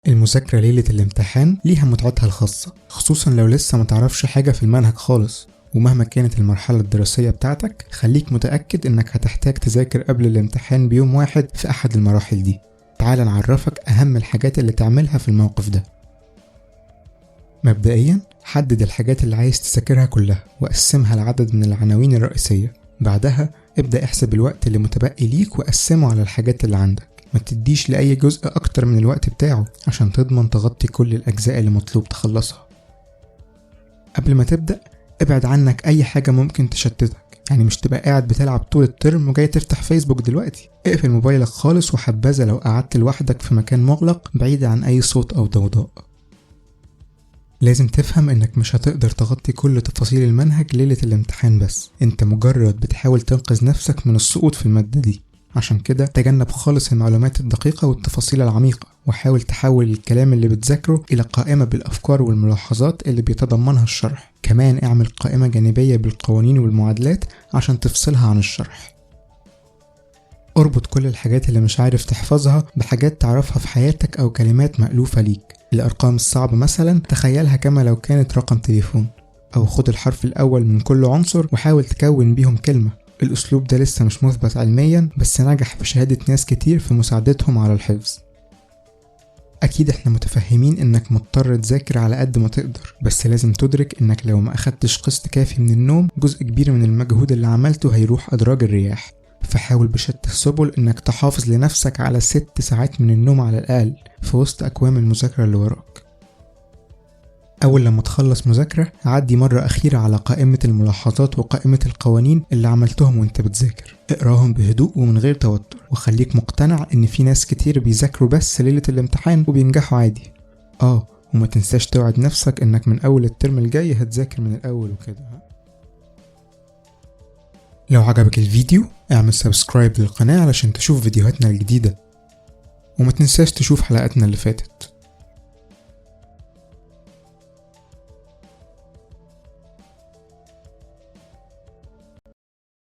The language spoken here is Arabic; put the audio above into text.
المذاكرة ليلة الامتحان ليها متعتها الخاصة، خصوصا لو لسه متعرفش حاجة في المنهج خالص. ومهما كانت المرحلة الدراسية بتاعتك، خليك متأكد انك هتحتاج تذاكر قبل الامتحان بيوم واحد في احد المراحل دي. تعال نعرفك اهم الحاجات اللي تعملها في الموقف ده. مبدئيا حدد الحاجات اللي عايز تذاكرها كلها وقسمها لعدد من العناوين الرئيسية. بعدها ابدأ احسب الوقت اللي متبقي ليك وقسمه على الحاجات اللي عندك. ما تديش لأي جزء أكتر من الوقت بتاعه عشان تضمن تغطي كل الأجزاء اللي مطلوب تخلصها. قبل ما تبدأ ابعد عنك أي حاجة ممكن تشتتك، يعني مش تبقى قاعد بتلعب طول الترم وجاي تفتح فيسبوك دلوقتي. اقفل موبايلك خالص، وحبذا لو قعدت لوحدك في مكان مغلق بعيد عن أي صوت أو ضوضاء. لازم تفهم انك مش هتقدر تغطي كل تفاصيل المنهج ليلة الامتحان، بس انت مجرد بتحاول تنقذ نفسك من السقوط في المادة دي. عشان كده تجنب خالص المعلومات الدقيقة والتفاصيل العميقة، وحاول تحول الكلام اللي بتذاكره إلى قائمة بالأفكار والملاحظات اللي بيتضمنها الشرح. كمان اعمل قائمة جانبية بالقوانين والمعادلات عشان تفصلها عن الشرح. اربط كل الحاجات اللي مش عارف تحفظها بحاجات تعرفها في حياتك أو كلمات مألوفة ليك. الأرقام الصعبة مثلا تخيلها كما لو كانت رقم تليفون، أو خد الحرف الأول من كل عنصر وحاول تكون بيهم كلمة. الأسلوب ده لسه مش مثبت علميا، بس نجح بشهادة ناس كتير في مساعدتهم على الحفظ. أكيد احنا متفهمين انك مضطر تذاكر على قد ما تقدر، بس لازم تدرك انك لو ما أخدتش قسط كافي من النوم، جزء كبير من المجهود اللي عملته هيروح أدراج الرياح. فحاول بشتى السبل انك تحافظ لنفسك على 6 ساعات من النوم على الأقل في وسط أكوام المذاكرة اللي وراك. أول لما تخلص مذاكرة، عدي مرة أخيرة على قائمة الملاحظات وقائمة القوانين اللي عملتهم وانت بتذاكر. اقراهم بهدوء ومن غير توتر، وخليك مقتنع ان في ناس كتير بيذاكروا بس ليلة الامتحان وبينجحوا عادي. وما تنساش توعد نفسك انك من أول الترم الجاي هتذاكر من الأول وكده. لو عجبك الفيديو اعمل سبسكرايب للقناة علشان تشوف فيديوهاتنا الجديدة، وما تنساش تشوف حلقاتنا اللي فاتت.